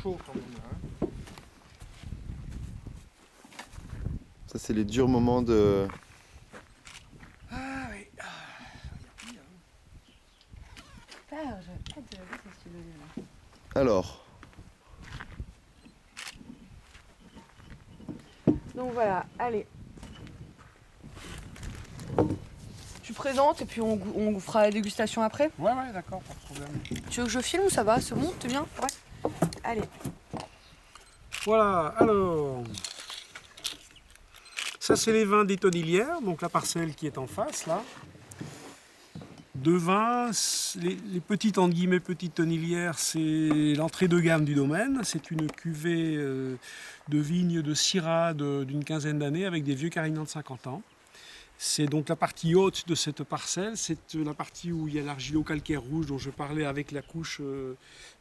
chaud quand même. Hein. Ça, c'est les durs moments de... Ah oui. Alors, Donc voilà, allez. Tu présentes et puis on fera la dégustation après. Ouais, d'accord, pas de problème. Tu veux que je filme ou ça va? C'est bon? T'es bien? Ouais. Allez. Voilà, alors. Ça, c'est les vins des Tonnelières, donc la parcelle qui est en face, là. Deux vins, les petites, entre guillemets, petites Tonnelières, c'est l'entrée de gamme du domaine. C'est une cuvée de vignes de Syrah d'une quinzaine d'années avec des vieux Carignans de 50 ans. C'est donc la partie haute de cette parcelle, c'est la partie où il y a l'argilo-calcaire rouge dont je parlais avec la couche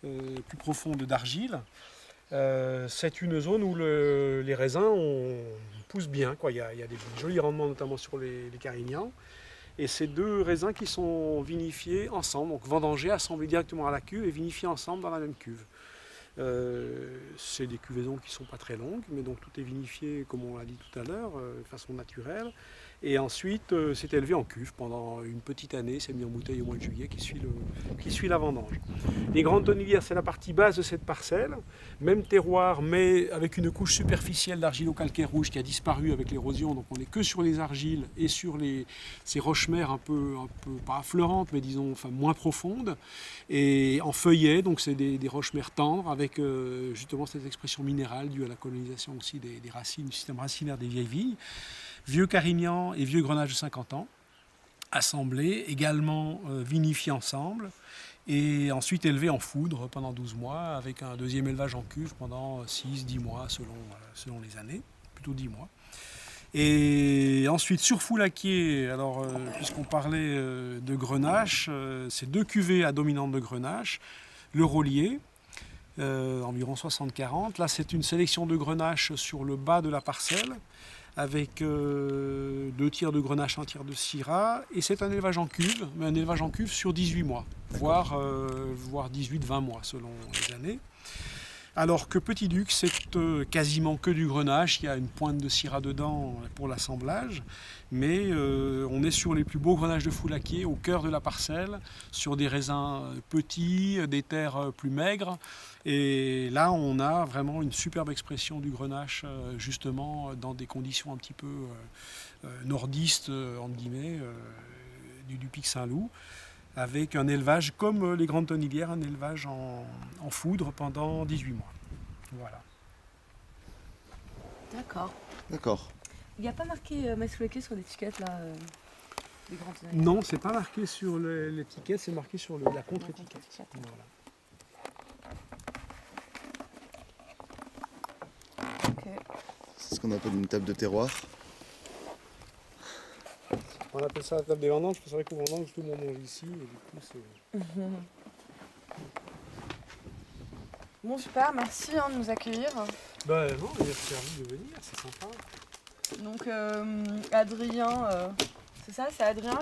plus profonde d'argile. C'est une zone où les raisins poussent bien, quoi. Il y a des jolis rendements notamment sur les Carignans. Et c'est deux raisins qui sont vinifiés ensemble, donc vendangés, assemblés directement à la cuve et vinifiés ensemble dans la même cuve. C'est des cuvaisons qui ne sont pas très longues, mais donc tout est vinifié, comme on l'a dit tout à l'heure, de façon naturelle. Et ensuite, c'est élevé en cuve pendant une petite année, c'est mis en bouteille au mois de juillet qui suit la vendange. Les grandes tonnelières, c'est la partie basse de cette parcelle, même terroir, mais avec une couche superficielle d'argilo-calcaire rouge qui a disparu avec l'érosion, donc on n'est que sur les argiles et sur ces roches-mères un peu, pas affleurantes, mais disons enfin, moins profondes, et en feuillet, donc c'est des roches-mères tendres, avec justement cette expression minérale due à la colonisation aussi des racines, du système racinaire des vieilles vignes. Vieux Carignan et vieux Grenache de 50 ans, assemblés, également vinifiés ensemble, et ensuite élevés en foudre pendant 12 mois, avec un deuxième élevage en cuve pendant 6-10 mois selon les années, plutôt 10 mois. Et ensuite sur Foulaquier, alors puisqu'on parlait de Grenache, c'est deux cuvées à dominante de Grenache, le Rollier, environ 60-40. Là, c'est une sélection de Grenache sur le bas de la parcelle, avec 2 tiers de Grenache, 1 tiers de Syrah. Et c'est un élevage en cuve, mais un élevage en cuve sur 18 mois, voire 18-20 mois selon les années. Alors que Petit Duc, c'est quasiment que du Grenache, il y a une pointe de Syrah dedans pour l'assemblage, mais on est sur les plus beaux Grenaches de Foulaquier, au cœur de la parcelle, sur des raisins petits, des terres plus maigres, et là on a vraiment une superbe expression du Grenache, justement dans des conditions un petit peu nordistes, entre guillemets, du Pic Saint-Loup, avec un élevage comme les grandes tonnelières, un élevage en foudre pendant 18 mois. Voilà. D'accord. Il n'y a pas marqué Massouaké sur l'étiquette là des grandes tonnelières? Non, c'est pas marqué sur l'étiquette, c'est marqué sur la contre-étiquette. Voilà. Okay. C'est ce qu'on appelle une table de terroir. On appelle ça la table des vendanges, c'est vrai qu'au vendange, tout le monde mange ici, et du coup, c'est... Bon, super, merci de nous accueillir. Bah non, merci à vous de venir, c'est sympa. Donc, Adrien, c'est ça, c'est Adrien